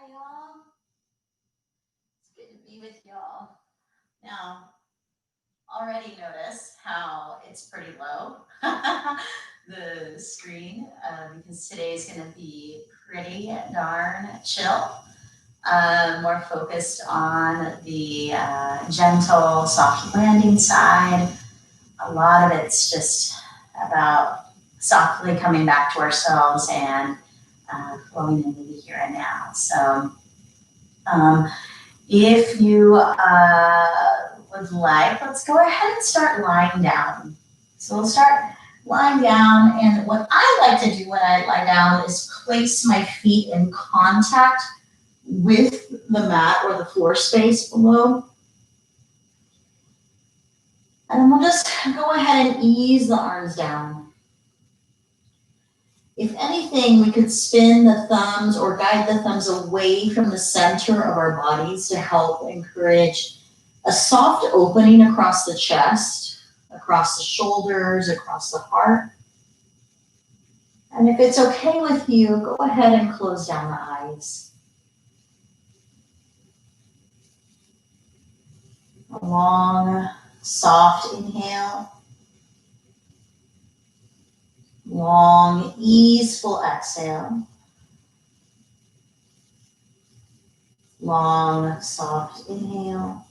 Hi, y'all. It's good to be with y'all. Now, already notice how it's pretty low, the screen, because today's going to be pretty darn chill. More focused on the gentle, soft landing side. A lot of it's just about softly coming back to ourselves and flowing into the here and now. So, if you would like, let's go ahead and start lying down. So we'll start lying down, and what I like to do when I lie down is place my feet in contact with the mat or the floor space below. And then we'll just go ahead and ease the arms down. If anything, we could spin the thumbs or guide the thumbs away from the center of our bodies to help encourage a soft opening across the chest, across the shoulders, across the heart. And if it's okay with you, go ahead and close down the eyes. A long, soft inhale. Long, easeful exhale. Long, soft inhale.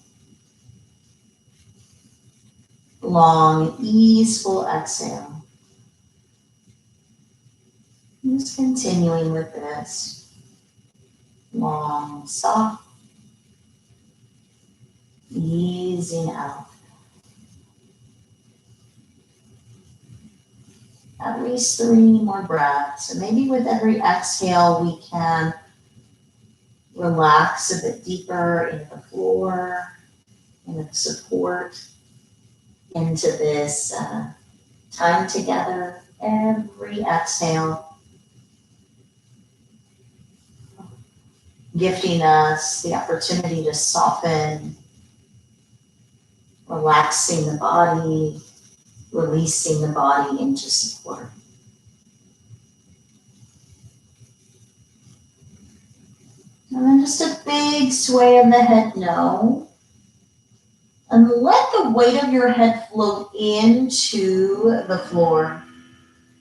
Long, easeful exhale. Just continuing with this. Long, soft, easing out. At least 3 more breaths. And maybe with every exhale, we can relax a bit deeper into the floor, into the support, into this time together. Every exhale, gifting us the opportunity to soften, relaxing the body, releasing the body into support. And then just a big sway of the head, no. And let the weight of your head float into the floor,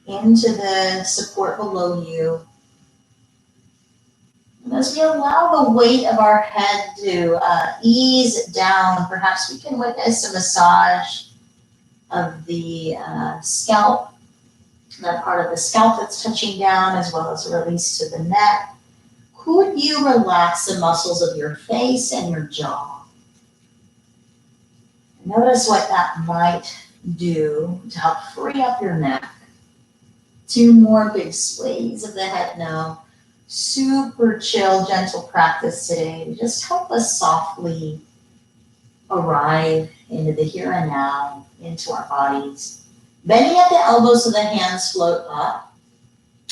into the support below you. And as we allow the weight of our head to ease down, perhaps we can witness a massage of the scalp, that part of the scalp that's touching down, as well as a release to the neck. Could you relax the muscles of your face and your jaw? Notice what that might do to help free up your neck. 2 more big sways of the head now. Super chill, gentle practice today to just help us softly arrive into the here and now, into our bodies. Bending at the elbows so the hands float up.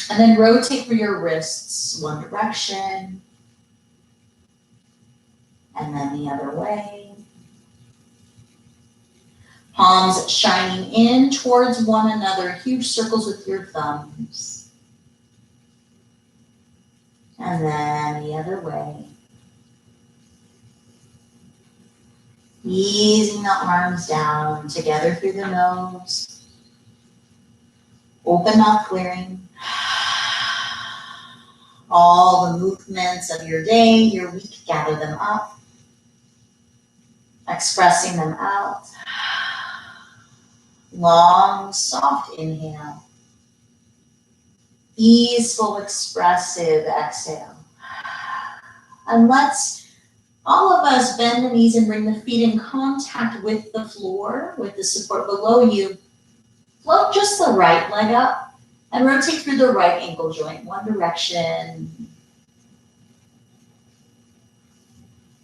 And then rotate through your wrists one direction. And then the other way. Palms shining in towards one another, huge circles with your thumbs. And then the other way. Easing the arms down together through the nose. Open mouth clearing. All the movements of your day, your week, gather them up. Expressing them out. Long, soft inhale. Easeful, expressive exhale. And let's, all of us, bend the knees and bring the feet in contact with the floor, with the support below you. Float just the right leg up and rotate through the right ankle joint, one direction.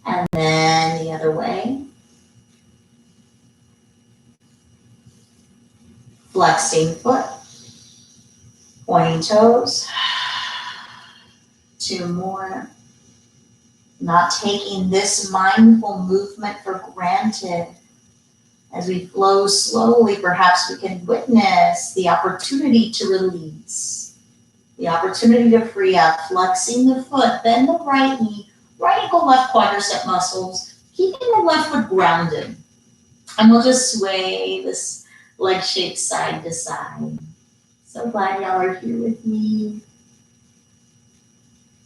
And then the other way. Flexing foot, pointing toes. 2 more. Not taking this mindful movement for granted. As we flow slowly, perhaps we can witness the opportunity to release. The opportunity to free up, flexing the foot, bend the right knee, right ankle, left quadricep muscles, keeping the left foot grounded. And we'll just sway this leg shape side to side. So glad y'all are here with me,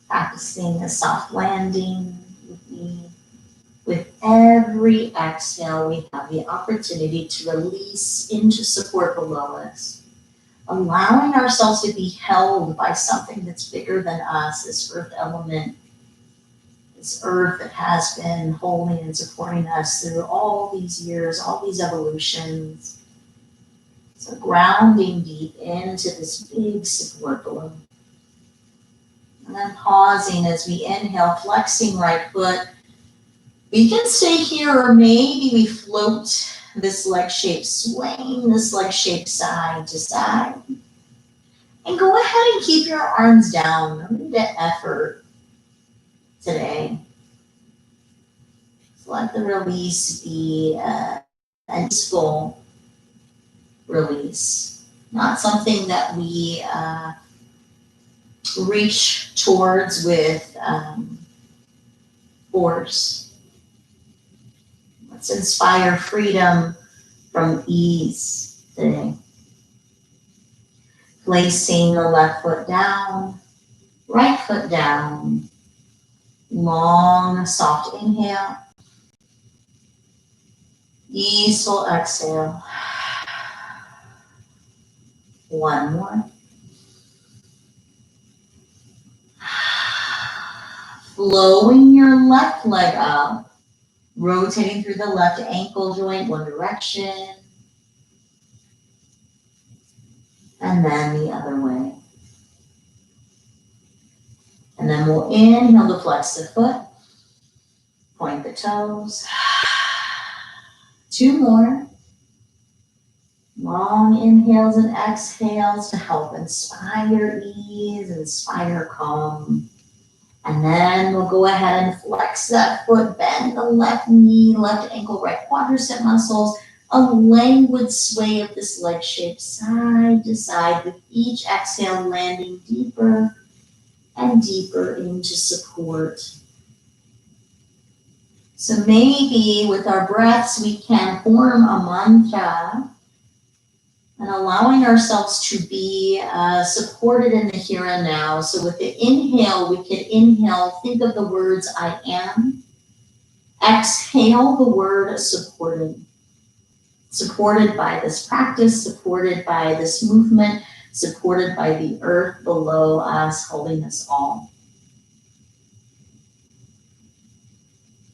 practicing a soft landing with me. With every exhale, we have the opportunity to release into support below us, allowing ourselves to be held by something that's bigger than us, this earth element, this earth that has been holding and supporting us through all these years, all these evolutions. So grounding deep into this big support below. And then pausing as we inhale, flexing right foot. We can stay here, or maybe we float this leg shape, swaying this leg shape side to side. And go ahead and keep your arms down. No need to effort today. So let the release be a peaceful release, not something that we reach towards with force. Let's inspire freedom from ease today. Placing the left foot down, right foot down. Long, soft inhale. Easeful exhale. One more. Flowing your left leg up, rotating through the left ankle joint one direction, and then the other way. And then we'll inhale to flex the foot, point the toes. Two more. Long inhales and exhales to help inspire ease, inspire calm. And then we'll go ahead and flex that foot, bend the left knee, left ankle, right quadricep muscles. A languid sway of this leg shape side to side with each exhale landing deeper and deeper into support. So maybe with our breaths, we can form a mantra and allowing ourselves to be supported in the here and now. So with the inhale, we can inhale, think of the words I am. Exhale the word supported. Supported by this practice, supported by this movement, supported by the earth below us, holding us all.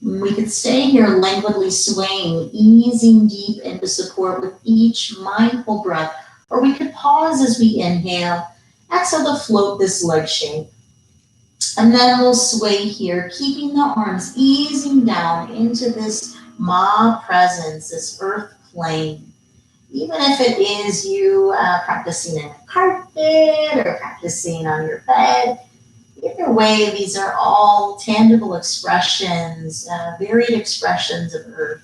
We could stay here languidly swaying, easing deep into support with each mindful breath, or we could pause as we inhale, exhale to float this leg shape. And then we'll sway here, keeping the arms easing down into this Ma presence, this earth plane. Even if it is you practicing in a carpet or practicing on your bed, either way, these are all tangible expressions, varied expressions of earth.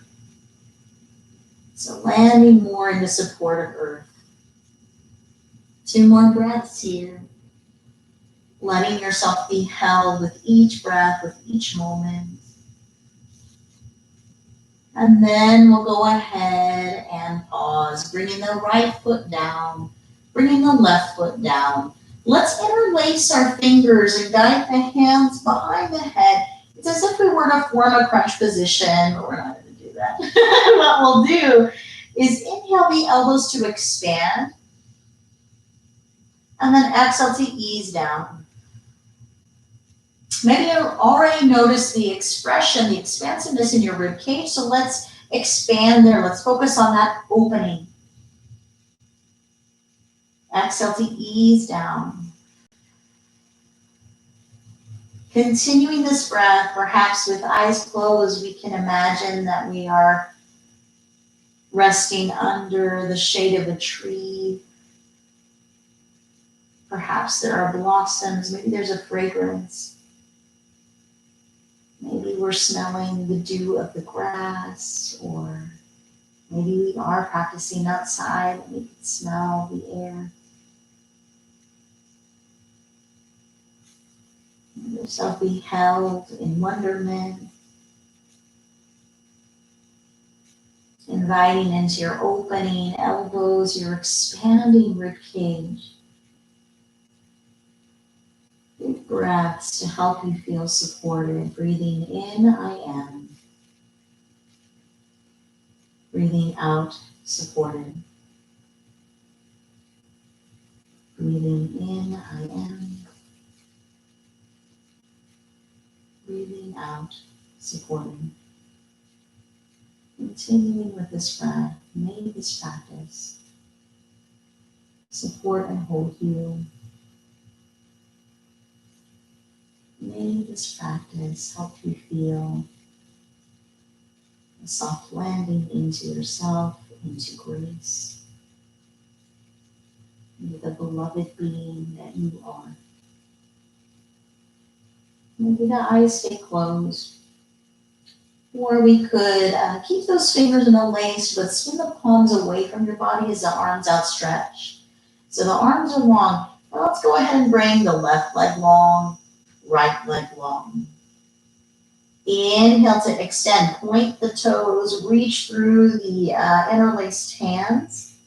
So landing more in the support of earth. Two more breaths here. Letting yourself be held with each breath, with each moment. And then we'll go ahead and pause, bringing the right foot down, bringing the left foot down. Let's interlace our fingers and guide the hands behind the head. It's as if we were to form a crunch position, but we're not going to do that. What we'll do is inhale the elbows to expand, and then exhale to ease down. Maybe you already noticed the expression, the expansiveness in your rib cage, so let's expand there. Let's focus on that opening. Exhale to ease down. Continuing this breath, perhaps with eyes closed, we can imagine that we are resting under the shade of a tree. Perhaps there are blossoms, maybe there's a fragrance. Maybe we're smelling the dew of the grass, or maybe we are practicing outside and we can smell the air. Let yourself be held in wonderment, inviting into your opening elbows, your expanding rib cage. Big breaths to help you feel supported. Breathing in, I am. Breathing out, supported. Breathing in, I am. Breathing out, supported. Continuing with this breath, may this practice support and hold you. May this practice help you feel a soft landing into yourself, into grace, into the beloved being that you are. Maybe the eyes stay closed. Or we could keep those fingers interlaced, but swing the palms away from your body as the arms outstretched. So the arms are long. Now let's go ahead and bring the left leg long, right leg long. Inhale to extend, point the toes, reach through the interlaced hands.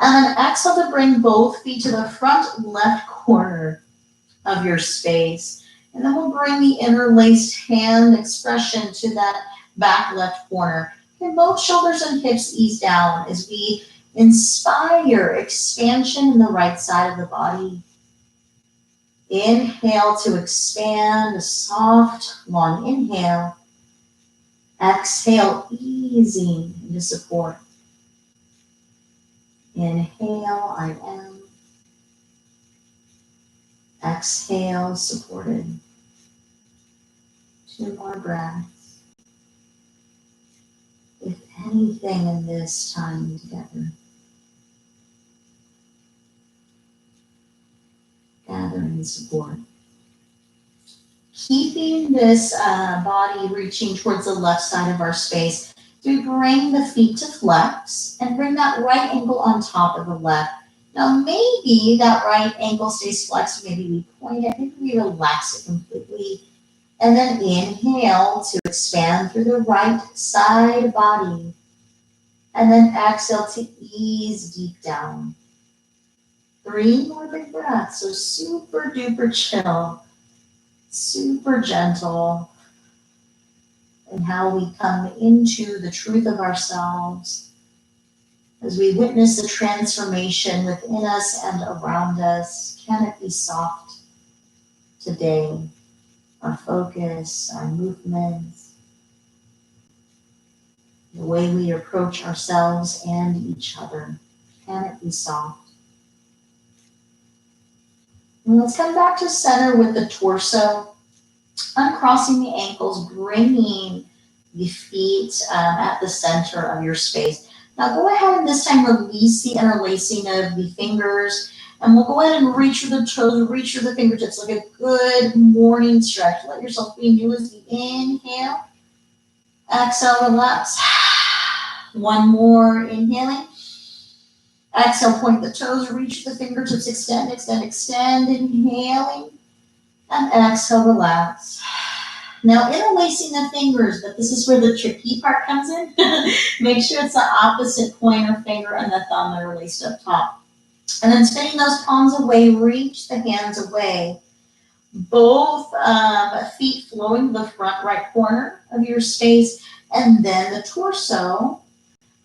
And then exhale to bring both feet to the front left corner of your space. And then we'll bring the interlaced hand expression to that back left corner. And both shoulders and hips ease down as we inspire expansion in the right side of the body. Inhale to expand, a soft, long inhale. Exhale, easing into support. Inhale, I am. Exhale, supported. 2 more breaths. If anything in this time together, gathering support. Keeping this body reaching towards the left side of our space, we bring the feet to flex and bring that right ankle on top of the left. Now maybe that right ankle stays flexed, maybe we point it, maybe we relax it completely. And then inhale to expand through the right side body. And then exhale to ease deep down. 3 more big breaths, so super duper chill, super gentle in how we come into the truth of ourselves as we witness the transformation within us and around us. Can it be soft today? Our focus, our movements, the way we approach ourselves and each other. Can it be soft? And let's come back to center with the torso, uncrossing the ankles, bringing the feet at the center of your space. Now go ahead and this time release the interlacing of the fingers, and we'll go ahead and reach through the toes, reach through the fingertips like a good morning stretch. Let yourself be new as you inhale. Exhale, relax. 1 more, inhaling. Exhale, point the toes, reach the fingertips, extend, extend, extend, inhaling. And exhale, relax. Now interlacing the fingers, but this is where the tricky part comes in. Make sure it's the opposite pointer finger and the thumb that are released up top. And then spinning those palms away, reach the hands away. Both feet flowing to the front right corner of your space, and then the torso.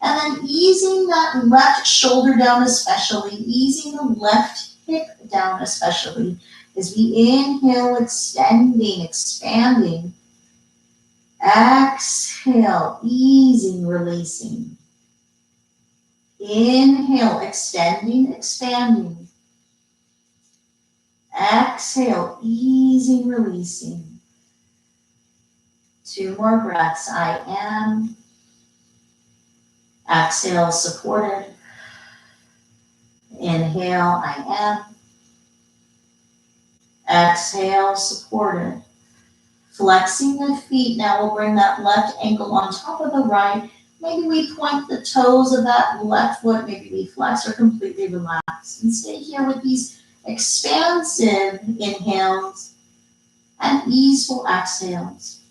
And then easing that left shoulder down especially, easing the left hip down especially. As we inhale, extending, expanding. Exhale, easing, releasing. Inhale, extending, expanding. Exhale, easing, releasing. 2 more breaths. I am. Exhale, supported. Inhale, I am. Exhale, supported. Flexing the feet. Now we'll bring that left ankle on top of the right. Maybe we point the toes of that left foot. Maybe we flex or completely relax. And stay here with these expansive inhales. and easeful exhales.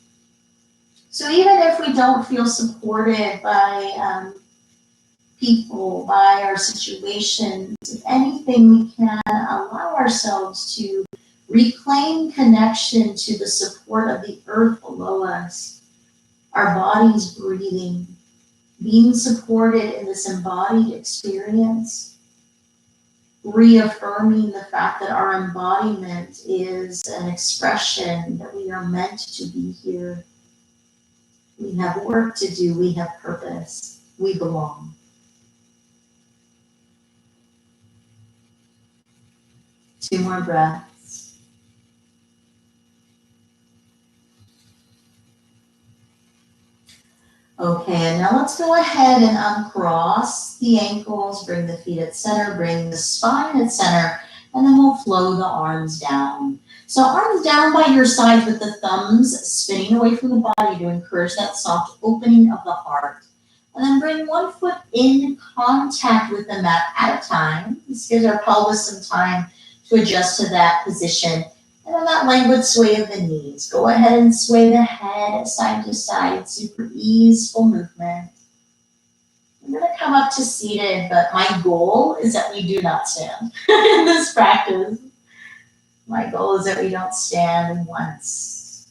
So even if we don't feel supported by people, by our situations, if anything, we can allow ourselves to reclaim connection to the support of the earth below us, our bodies breathing, being supported in this embodied experience, reaffirming the fact that our embodiment is an expression that we are meant to be here. We have work to do, we have purpose, we belong. Two more breaths. Okay, and now let's go ahead and uncross the ankles, bring the feet at center, bring the spine at center, and then we'll flow the arms down. So arms down by your sides with the thumbs spinning away from the body to encourage that soft opening of the heart. And then bring one foot in contact with the mat at a time. This gives our pelvis some time to adjust to that position. And then that languid sway of the knees. Go ahead and sway the head side to side, super easeful movement. I'm going to come up to seated, but my goal is that we do not stand in this practice. My goal is that we don't stand once.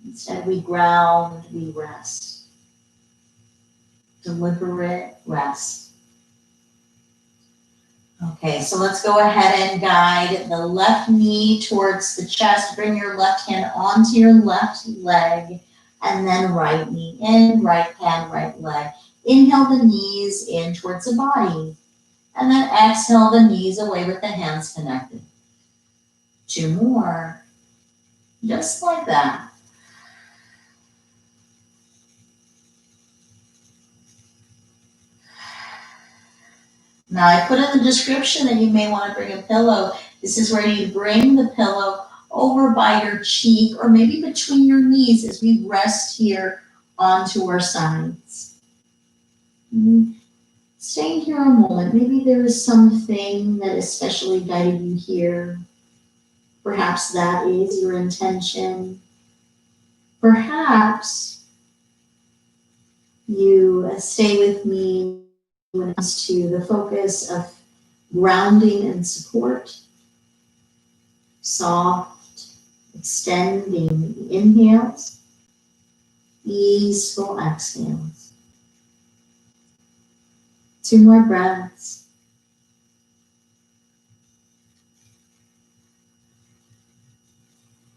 Instead, we ground, we rest. Deliberate rest. Okay, so let's go ahead and guide the left knee towards the chest. Bring your left hand onto your left leg, and then right knee in, right hand, right leg. Inhale the knees in towards the body, and then exhale the knees away with the hands connected. Two more, just like that. Now I put in the description that you may want to bring a pillow. This is where you bring the pillow over by your cheek or maybe between your knees as we rest here onto our sides. Stay here a moment. Maybe there is something that especially guided you here. Perhaps that is your intention. Perhaps you stay with me when it comes to the focus of grounding and support. Soft, extending the inhales, easeful exhales. Two more breaths.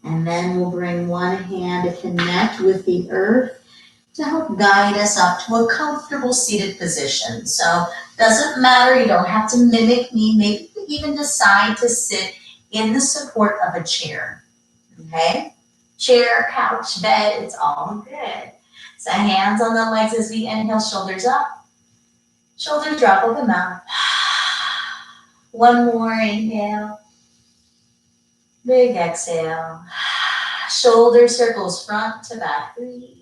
And then we'll bring one hand to connect with the earth to help guide us up to a comfortable seated position. So doesn't matter, you don't have to mimic me. Maybe you even decide to sit in the support of a chair. Okay? Chair, couch, bed, it's all good. So hands on the legs as we inhale, shoulders up. Shoulders drop, open mouth. One more inhale. Big exhale. Shoulder circles front to back. Breathe.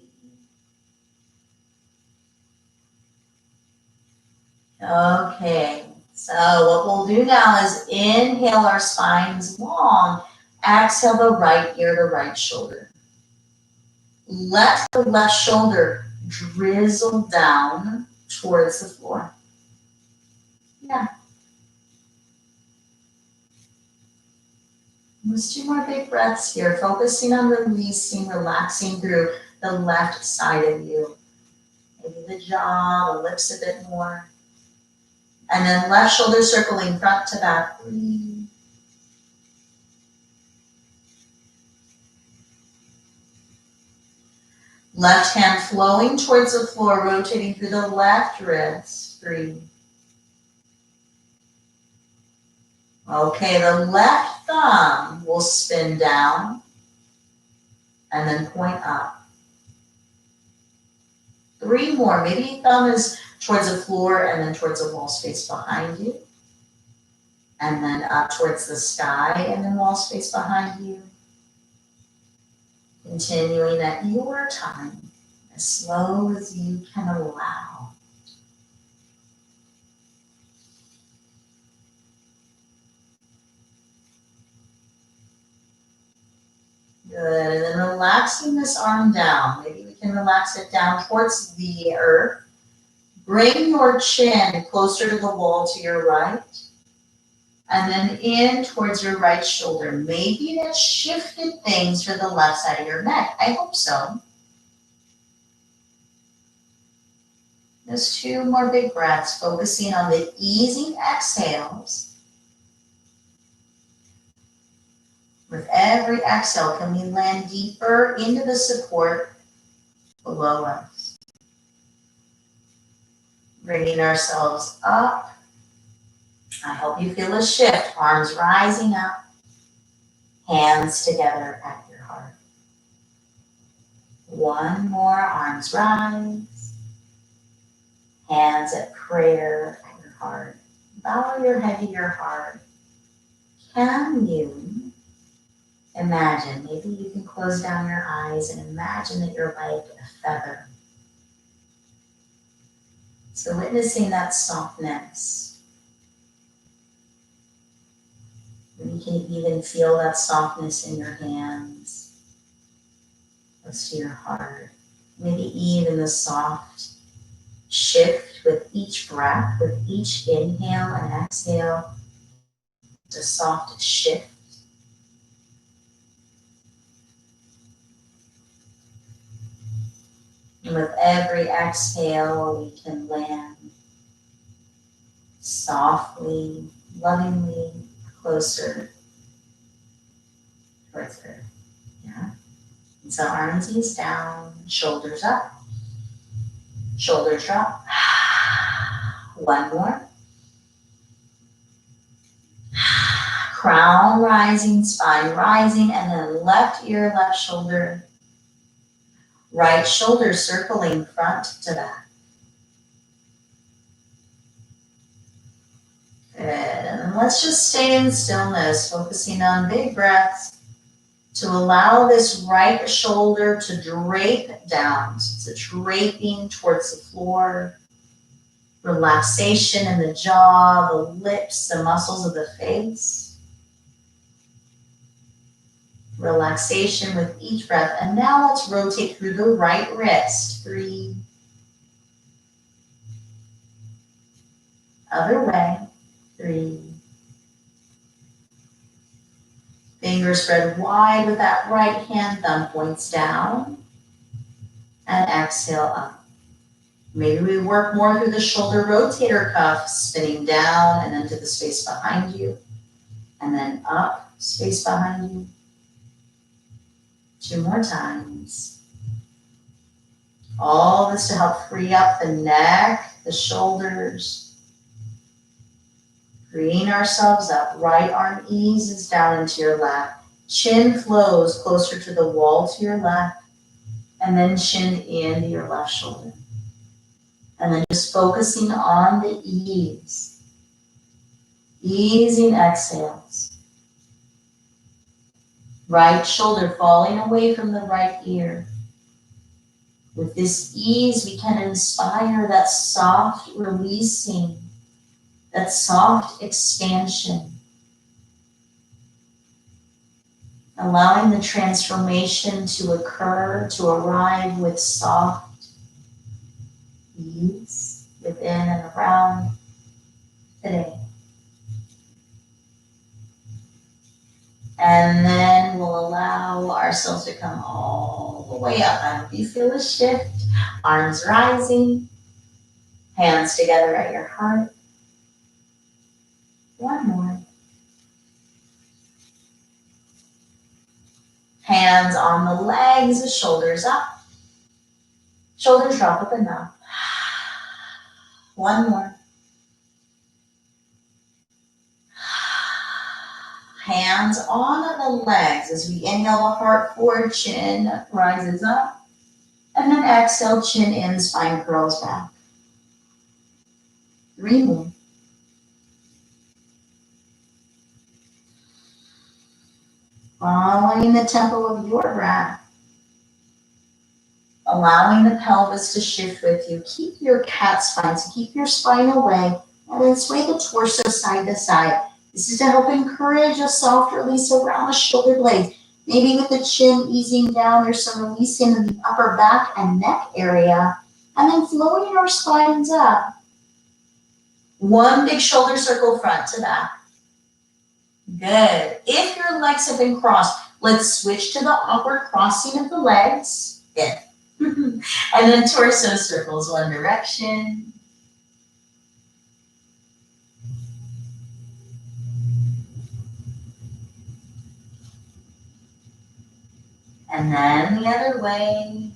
Okay, so what we'll do now is inhale our spines long. Exhale the right ear to right shoulder. Let the left shoulder drizzle down towards the floor. Yeah. Just two more big breaths here, focusing on releasing, relaxing through the left side of you. Maybe the jaw, the lips a bit more. And then left shoulder circling front to back. Breathe. Left hand flowing towards the floor, rotating through the left wrist. Breathe. Okay, the left thumb will spin down and then point up. Three more. Maybe thumb is towards the floor and then towards the wall space behind you. And then up towards the sky and then wall space behind you. Continuing at your time, as slow as you can allow. Good, and then relaxing this arm down. Maybe we can relax it down towards the earth. Bring your chin closer to the wall to your right. And then in towards your right shoulder. Maybe that shifted things for the left side of your neck. I hope so. Just 2 more big breaths, focusing on the easy exhales. With every exhale, can we land deeper into the support below us? Bringing ourselves up. I hope you feel a shift. Arms rising up, hands together at your heart. One more, arms rise, hands at prayer at your heart. Bow your head to your heart. Can you imagine, maybe you can close down your eyes and imagine that you're like a feather. So witnessing that softness. You can even feel that softness in your hands, close to your heart. Maybe even the soft shift with each breath, with each inhale and exhale, the soft shift. And with every exhale, we can land softly, lovingly closer towards earth. Yeah. And so arms ease down, shoulders up, shoulders drop. One more. Crown rising, spine rising, and then left ear, left shoulder, right shoulder circling front to back. Good, and then let's just stay in stillness, focusing on big breaths to allow this right shoulder to drape down. So it's a draping towards the floor. Relaxation in the jaw, the lips, the muscles of the face. Relaxation with each breath. And now let's rotate through the right wrist. 3. Other way. 3. Fingers spread wide with that right hand, thumb points down. And exhale up. Maybe we work more through the shoulder rotator cuff, spinning down and then to the space behind you. And then up, space behind you. 2 more times. All this to help free up the neck, the shoulders. Freeing ourselves up. Right arm eases down into your lap. Chin flows closer to the wall to your left. And then chin into your left shoulder. And then just focusing on the ease. Easing exhales. Right shoulder falling away from the right ear. With this ease, we can inspire that soft releasing, that soft expansion. Allowing the transformation to occur, to arrive with soft ease within and around today. And then we'll allow ourselves to come all the way up. I hope you feel a shift. Arms rising, hands together at your heart. One more. Hands on the legs, shoulders up. Shoulders drop up and up. One more. Hands on the legs as we inhale, the heart forward, chin rises up. And then exhale, chin in, spine curls back. 3 more. Following the tempo of your breath. Allowing the pelvis to shift with you. Keep your cat spine, so keep your spine away. And then sway the torso side to side. This is to help encourage a soft release around the shoulder blades. Maybe with the chin easing down, there's some releasing in the upper back and neck area, and then floating our spines up. One big shoulder circle front to back. Good. If your legs have been crossed, let's switch to the upward crossing of the legs. Good. And then torso circles one direction. And then the other way.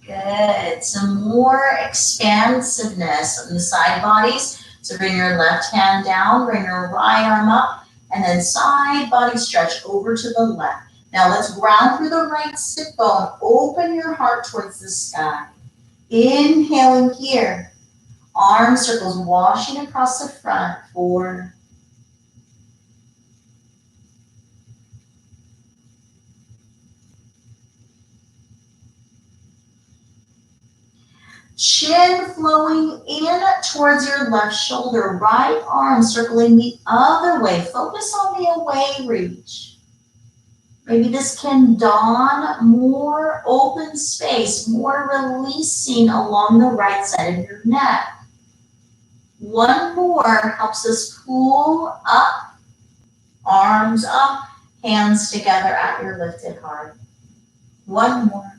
Good. Some more expansiveness on the side bodies. So bring your left hand down, bring your right arm up, and then side body stretch over to the left. Now let's ground through the right sit bone. Open your heart towards the sky. Inhaling here. Arm circles washing across the front. 4. Chin flowing in towards your left shoulder. Right arm circling the other way. Focus on the away reach. Maybe this can dawn more open space, more releasing along the right side of your neck. One more helps us pull up, arms up, hands together at your lifted heart. One more.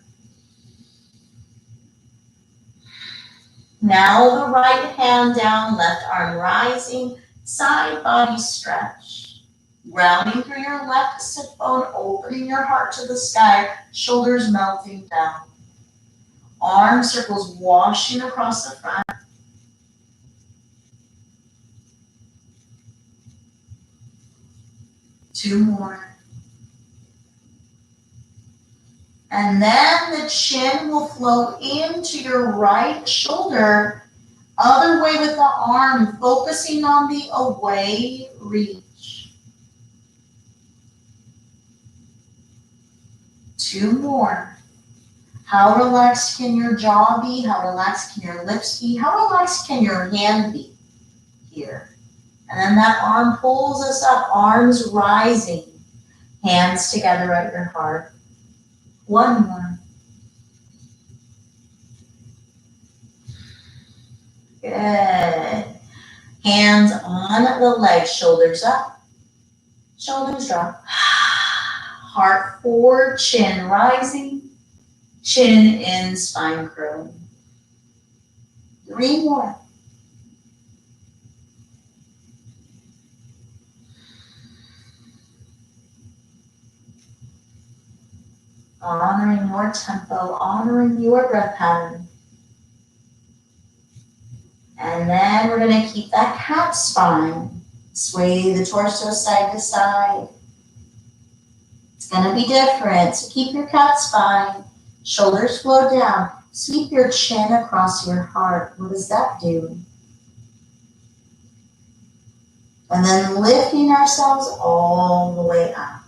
Now the right hand down, left arm rising, side body stretch. Rounding through your left sit bone, opening your heart to the sky, shoulders melting down. Arm circles washing across the front. Two more. And then the chin will flow into your right shoulder. Other way with the arm, focusing on the away reach. Two more. How relaxed can your jaw be? How relaxed can your lips be? How relaxed can your hand be here? And then that arm pulls us up, arms rising, hands together at your heart. One more. Good. Hands on the legs, shoulders up, shoulders drop. Heart forward, chin rising, chin in, spine curling. 3 more. Honoring your tempo, honoring your breath pattern. And then we're going to keep that cat spine. Sway the torso side to side. It's going to be different. So keep your cat spine. Shoulders flow down. Sweep your chin across your heart. What does that do? And then lifting ourselves all the way up.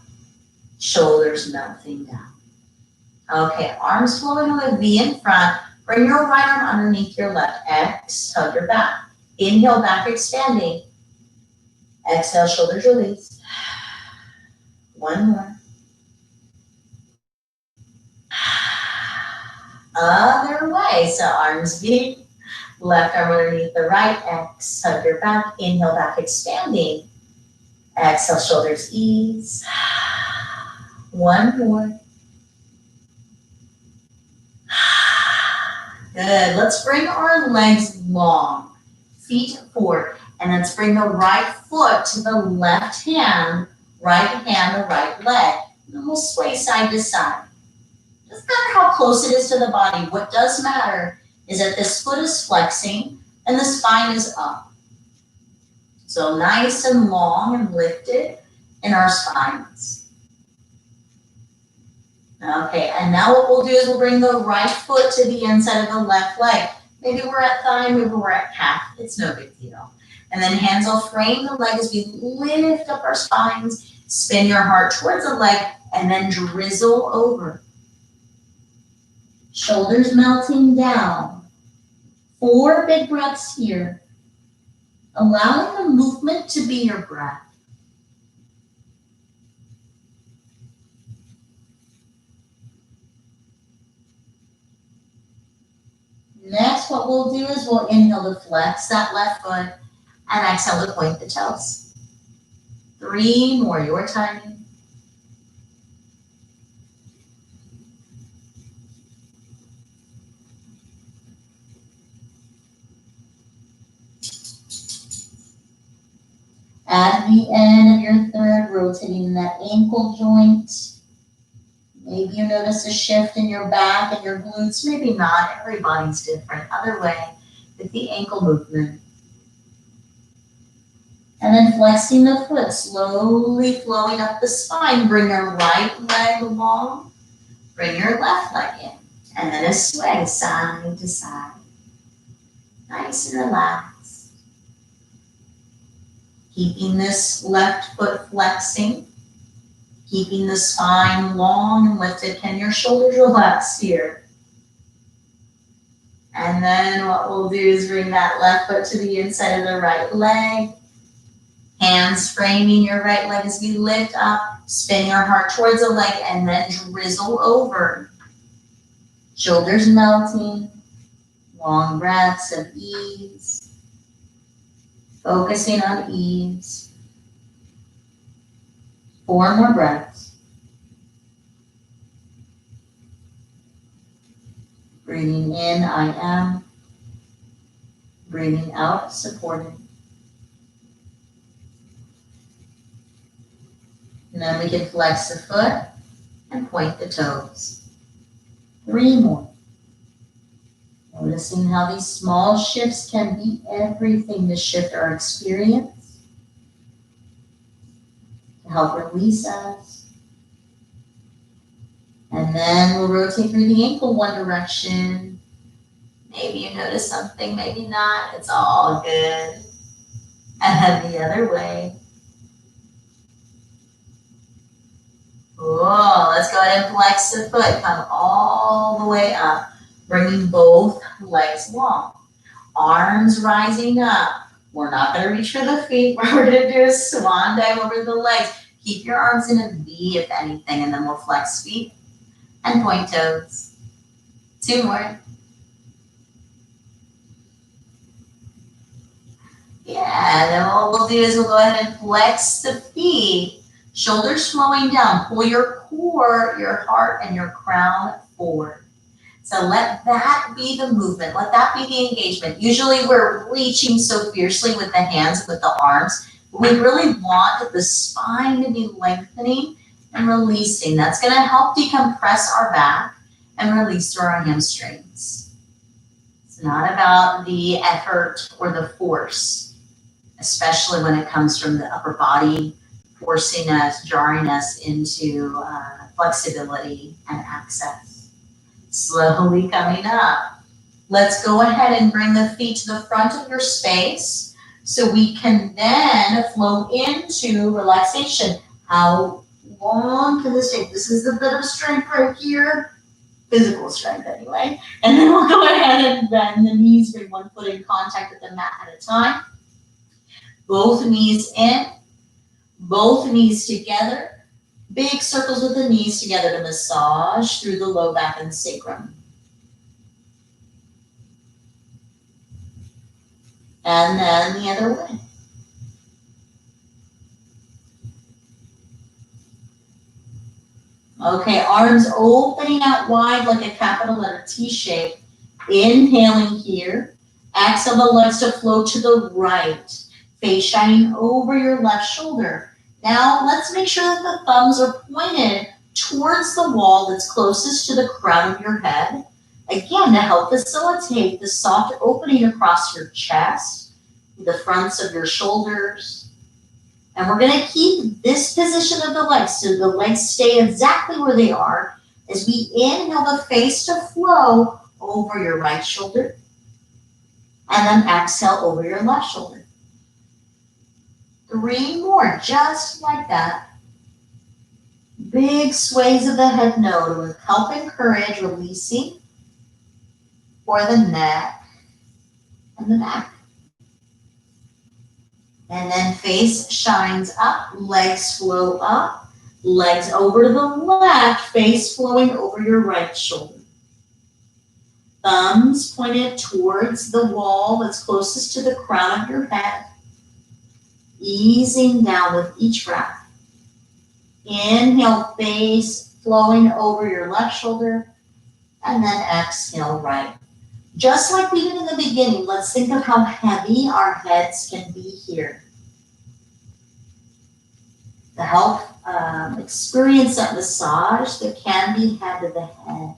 Shoulders melting down. Okay, arms flowing on the V in front. Bring your right arm underneath your left. Exhale your back. Inhale, back expanding. Exhale, shoulders release. One more. Other way. So arms V. Left arm underneath the right. Exhale your back. Inhale, back expanding. Exhale, shoulders ease. One more. Good. Let's bring our legs long, feet forward, and let's bring the right foot to the left hand, the right leg. And we'll sway side to side. Doesn't matter how close it is to the body. What does matter is that this foot is flexing and the spine is up. So nice and long and lifted in our spines. Okay, and now what we'll do is we'll bring the right foot to the inside of the left leg. Maybe we're at thigh, maybe we're at calf. It's no big deal. And then hands will frame the leg as we lift up our spines, spin your heart towards the leg, and then drizzle over. Shoulders melting down. 4 big breaths here, allowing the movement to be your breath. Next, what we'll do is we'll inhale to flex that left foot and exhale to point the toes. 3 more, your timing. At the end of your third, rotating that ankle joint. Maybe you notice a shift in your back and your glutes. Maybe not. Everybody's different. Other way with the ankle movement. And then flexing the foot, slowly flowing up the spine. Bring your right leg along. Bring your left leg in. And then a sway side to side. Nice and relaxed. Keeping this left foot flexing. Keeping the spine long and lifted. Can your shoulders relax here? And then what we'll do is bring that left foot to the inside of the right leg. Hands framing your right leg as we lift up. Spin your heart towards the leg and then drizzle over. Shoulders melting. Long breaths of ease. Focusing on ease. 4 more breaths. Breathing in, I am. Breathing out, supported. And then we can flex the foot and point the toes. 3 more. Noticing how these small shifts can be everything to shift our experience. To help release us. And then we'll rotate through the ankle one direction. Maybe you notice something, maybe not. It's all good. And then the other way. Whoa, let's go ahead and flex the foot. Come all the way up. Bringing both legs long. Arms rising up. We're not going to reach for the feet. What we're going to do is swan dive over the legs. Keep your arms in a V if anything, and then we'll flex feet and point toes. 2 more. Yeah, and then what we'll do is we'll go ahead and flex the feet. Shoulders flowing down. Pull your core, your heart, and your crown forward. So let that be the movement. Let that be the engagement. Usually we're reaching so fiercely with the hands, with the arms. But we really want the spine to be lengthening and releasing. That's going to help decompress our back and release through our hamstrings. It's not about the effort or the force, especially when it comes from the upper body, forcing us, jarring us into flexibility and access. Slowly coming up. Let's go ahead and bring the feet to the front of your space so we can then flow into relaxation. How long can this take? This is a bit of strength right here. Physical strength anyway. And then we'll go ahead and bend the knees, bring one foot in contact with the mat at a time. Both knees in, both knees together. Big circles with the knees together to massage through the low back and sacrum. And then the other way. Okay, arms opening out wide like a capital letter T shape. Inhaling here. Exhale the legs to flow to the right. Face shining over your left shoulder. Now, let's make sure that the thumbs are pointed towards the wall that's closest to the crown of your head. Again, to help facilitate the soft opening across your chest, the fronts of your shoulders. And we're going to keep this position of the legs so the legs stay exactly where they are as we inhale the face to flow over your right shoulder. And then exhale over your left shoulder. 3 more, just like that. Big sways of the head node with help and courage, releasing for the neck and the back. And then face shines up, legs flow up, legs over to the left, face flowing over your right shoulder. Thumbs pointed towards the wall that's closest to the crown of your head. Easing down with each breath. Inhale, face flowing over your left shoulder, and then exhale, right. Just like we did in the beginning, let's think of how heavy our heads can be here. To help experience that massage that can be had to the head.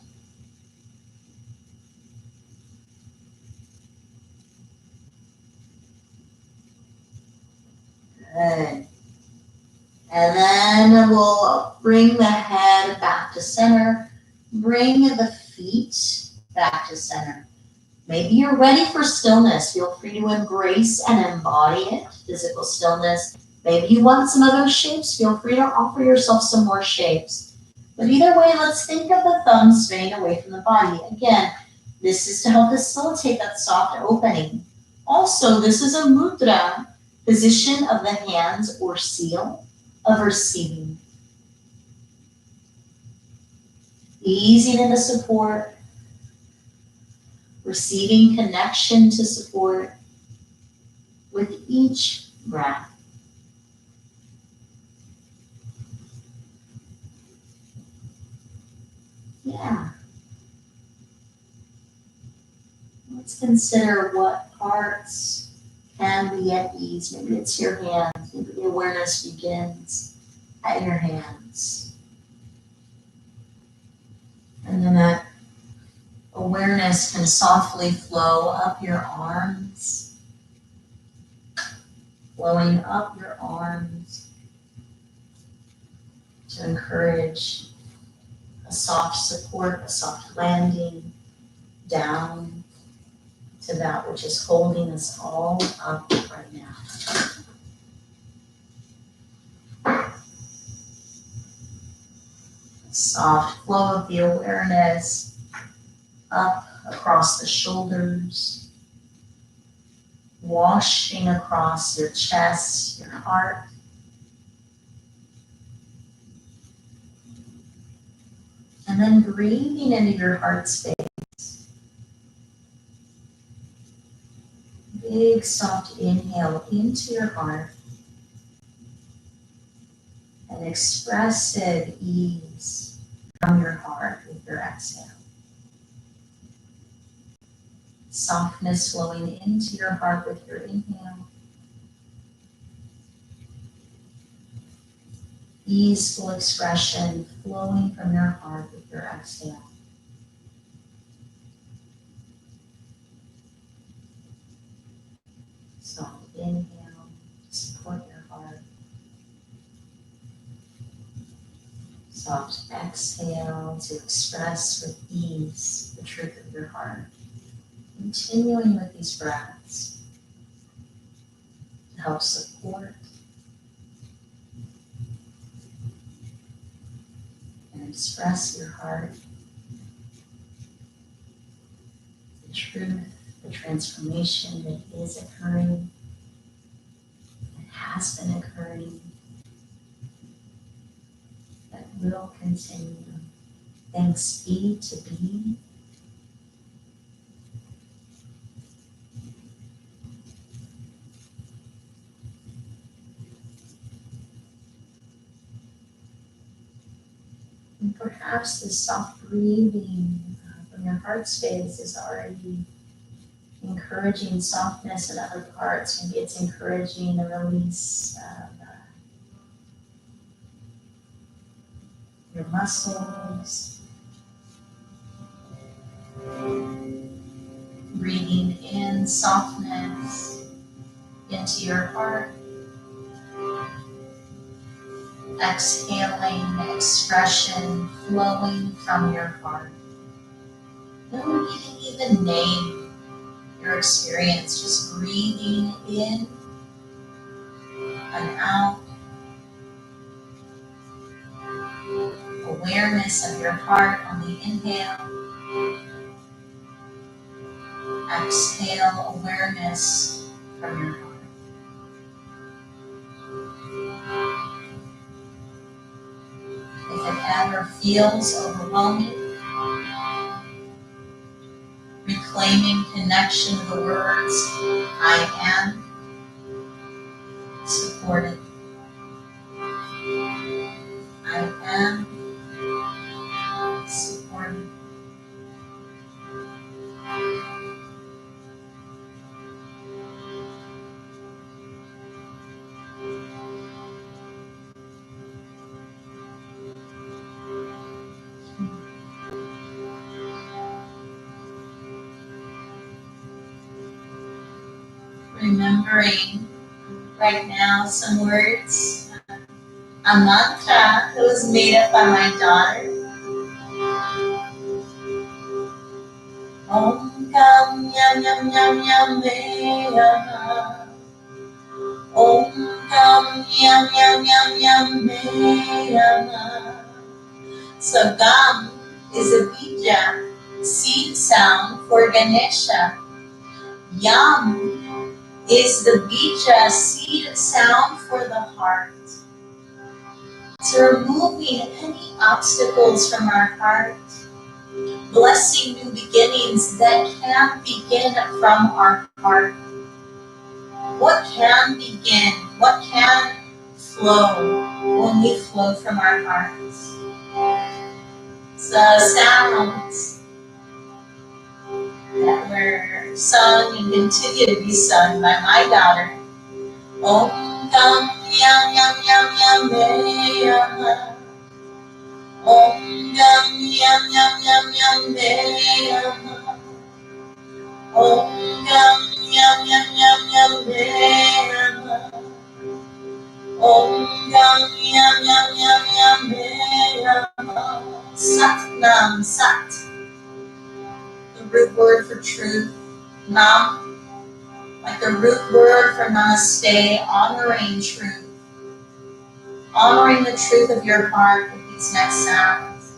Good. And then we'll bring the head back to center. Bring the feet back to center. Maybe you're ready for stillness. Feel free to embrace and embody it, physical stillness. Maybe you want some other shapes. Feel free to offer yourself some more shapes. But either way, let's think of the thumbs straying away from the body. Again, this is to help facilitate that soft opening. Also, this is a mudra, position of the hands or seal of receiving. Easing into support, receiving connection to support with each breath. Yeah. Let's consider what parts can be at ease. Maybe it's your hands. Maybe the awareness begins at your hands. And then that awareness can softly flow up your arms, flowing up your arms to encourage a soft support, a soft landing down to that which is holding us all up right now. A soft flow of the awareness up across the shoulders, washing across your chest, your heart. And then breathing into your heart space. Big soft inhale into your heart. And expressive ease from your heart with your exhale. Softness flowing into your heart with your inhale. Easeful expression flowing from your heart with your exhale. Soft inhale to support your heart. Soft exhale to express with ease the truth of your heart. Continuing with these breaths to help support and express your heart, the truth, the transformation that is occurring, that has been occurring, that will continue. Thanks be to be. And perhaps this soft breathing from your heart space is already encouraging softness in other parts. Maybe it's encouraging the release of your muscles. Breathing in softness into your heart. Exhaling expression flowing from your heart. No, you can even name your experience, just breathing in and out. Awareness of your heart on the inhale. Exhale awareness from your heart. If it ever feels overwhelming, reclaiming connection to the words, I am supported. I am supported. Remembering right now some words, a mantra that was made up by my daughter. Om Kam Yam Yam Yam Yam Meyama. Om Kam Yam Yam Yam Yam Meyama. So Gam is a bija, seed sound for Ganesha. Yam is the bija, seed sound for the heart. So removing any obstacles from our heart, blessing new beginnings that can begin from our heart. What can begin? What can flow when we flow from our hearts? The sounds that were sung and continue to be sung by my daughter. Om Kam Yam Yam Yam Yam Meyama. Om Yam Yam Yam Yam Yam Meyama. Om Yam Yam Yam Yam Yam Meyama. Om Yam Yam Yam Yam Yam Meyama. Sat Nam Sat, the root word for truth. Nam, like the root word for namaste, honoring truth. Honoring the truth of your heart with these next sounds.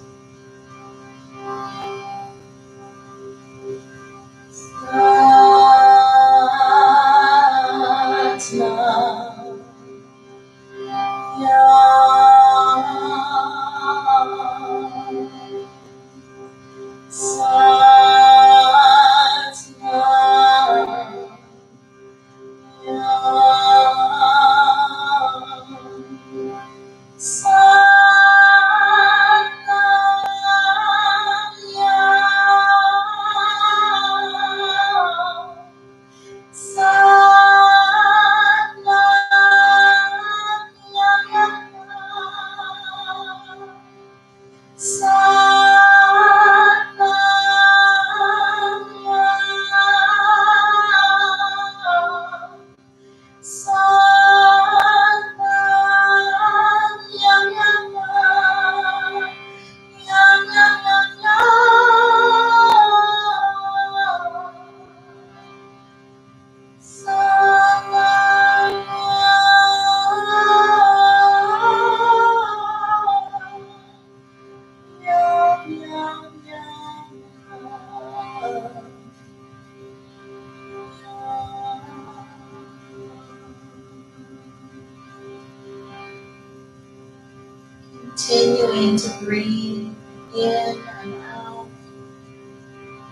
Continuing to breathe in and out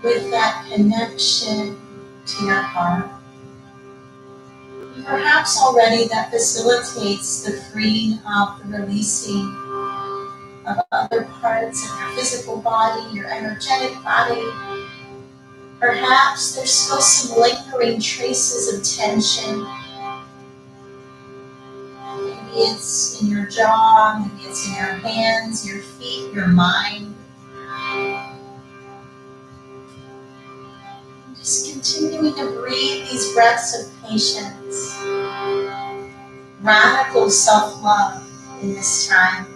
with that connection to your heart. And perhaps already that facilitates the freeing up, the releasing of other parts of your physical body, your energetic body. Perhaps there's still some lingering traces of tension. Maybe it's in your jaw, maybe it's in your hands, your feet, your mind. Just continuing to breathe these breaths of patience. Radical self-love in this time.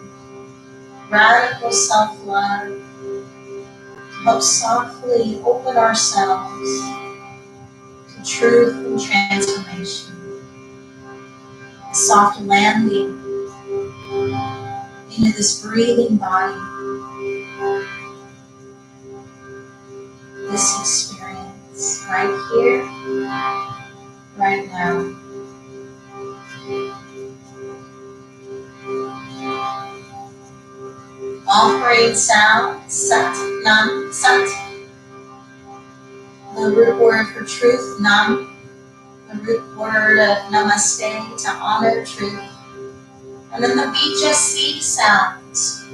Radical self-love. Help softly open ourselves to truth and transformation. A soft landing into this breathing body, this experience. presence right here, right now. Offering sound, Sat Nam Sat, the root word for truth, Nam, the root word of Namaste, to honor truth. And then the Bija seed sounds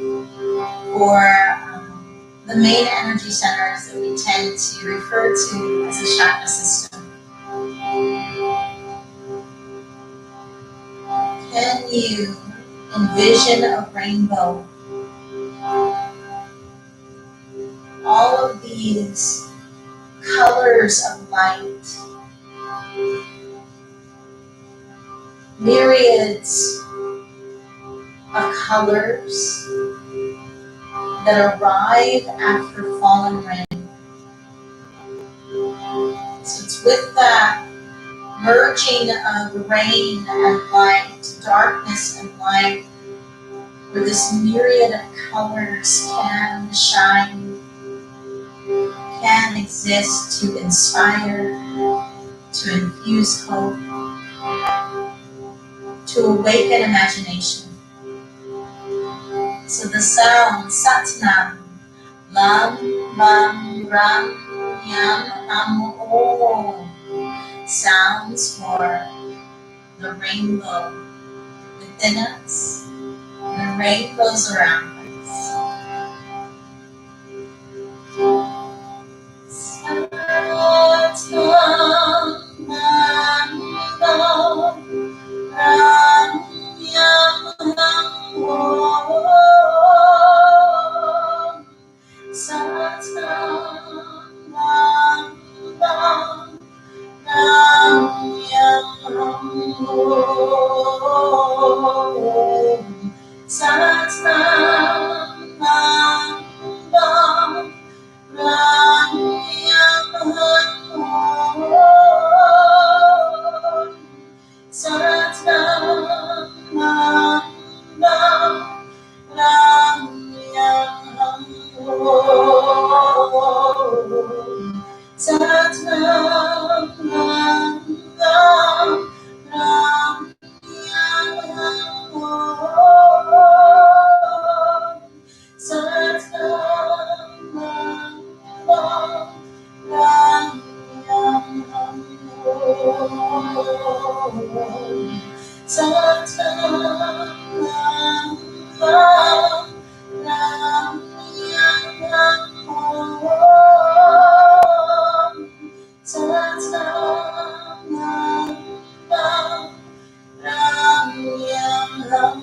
for the main energy centers that we tend to refer to as a chakra system. Can you envision a rainbow? All of these colors of light, myriads of colors that arrive after fallen rain. So it's with that merging of rain and light, darkness and light, where this myriad of colors can shine, can exist to inspire, to infuse hope, to awaken imagination. So the sound Satnam, Lam, Ram, Ram, Yam, Am, Om, sounds for the rainbow within us and the rainbows around us. Satnam, Ram, Ram, Yam, Am, Om. Satnam, Ram, Ram, Yam, Om. Satnam, Ram, Ram, Yam, Om. Satnam, Ram, Ram, Yam, Om. Satnam, Ram, Ram, Yam, Om. Satnam, Ram, Yam, Om. Satnam, Ram, Yam, Om. Satnam, Ram, Yam, Om.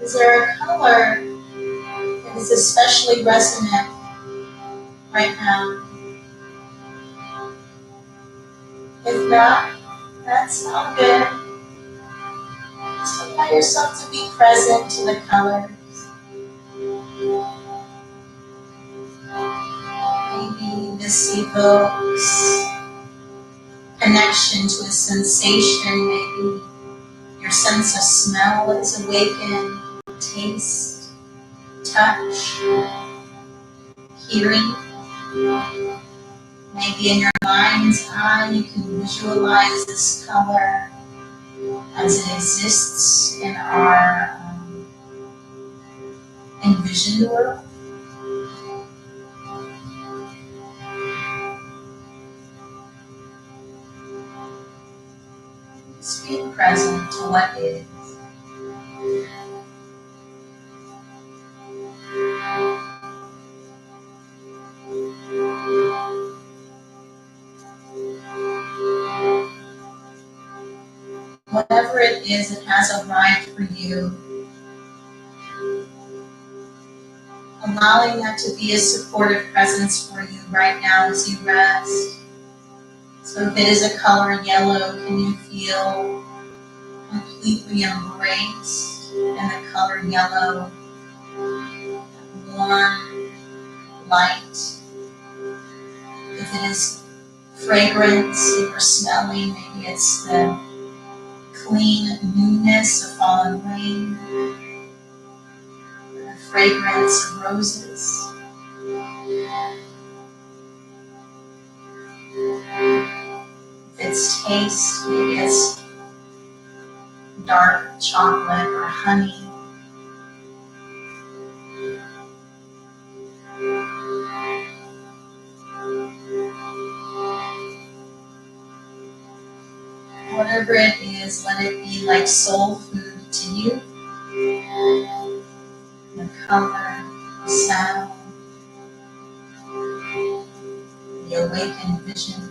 Is there a color that is especially resonant right now? If not, that's all good. Just allow yourself to be present to the colors. Maybe this evokes connection to a sensation. Maybe your sense of smell is awakened, taste, touch, hearing. Maybe in your mind's eye you can visualize this color as it exists in our envisioned world. Just being present to what is. Whatever it is that has arrived for you, allowing that to be a supportive presence for you right now as you rest. So if it is a color yellow, can you feel completely embraced in the color yellow? warm, light. If it is fragrance that you're smelling, maybe it's the clean newness of fallen rain, or the fragrance of roses. If it's taste, maybe it's dark chocolate or honey. Whatever it is, let it be like soul food to you. The color, the sound, the awakened vision.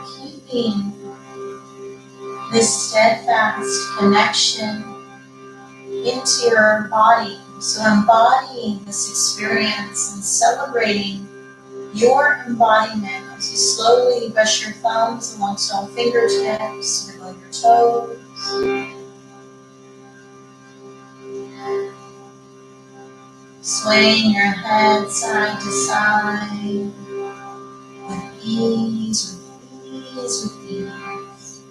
Keeping this steadfast connection into your body. So embodying this experience and celebrating your embodiment as you slowly brush your thumbs amongst all fingertips, wiggle your toes. Swaying your head side to side with ease, with ease.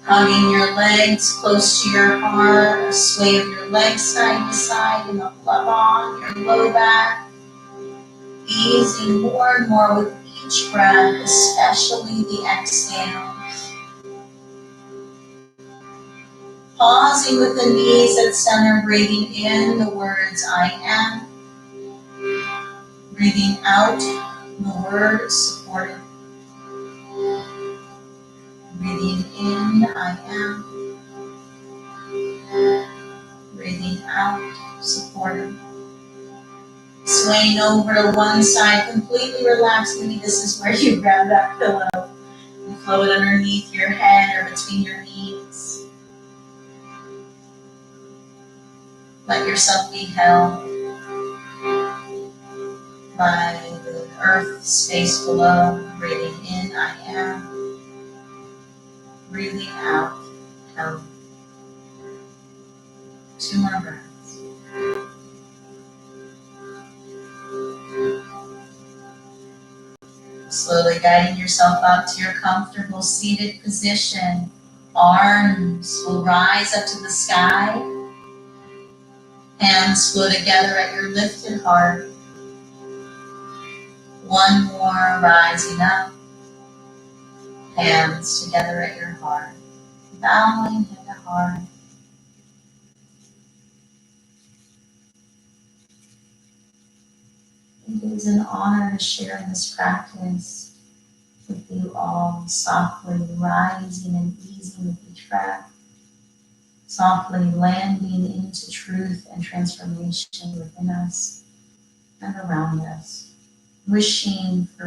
Hugging your legs close to your heart, a sway of your legs side to side in the on your low back. Easing more and more with each breath, especially the exhales. Pausing with the knees at center, breathing in the words I am. Breathing out the word supported. Breathing in, I am. Breathing out, supported. Swaying over to one side, completely relaxed. Maybe this is where you grab that pillow and flow it underneath your head or between your knees. Let yourself be held by the earth space below. Breathing in, I am. Breathing out, held. 2 more breaths. Slowly guiding yourself up to your comfortable seated position. Arms will rise up to the sky. Hands flow together at your lifted heart. One more, rising up. Hands together at your heart. Bowing head to heart. It is an honor to share this practice with you all, softly rising and easing with each breath, softly landing into truth and transformation within us and around us, wishing for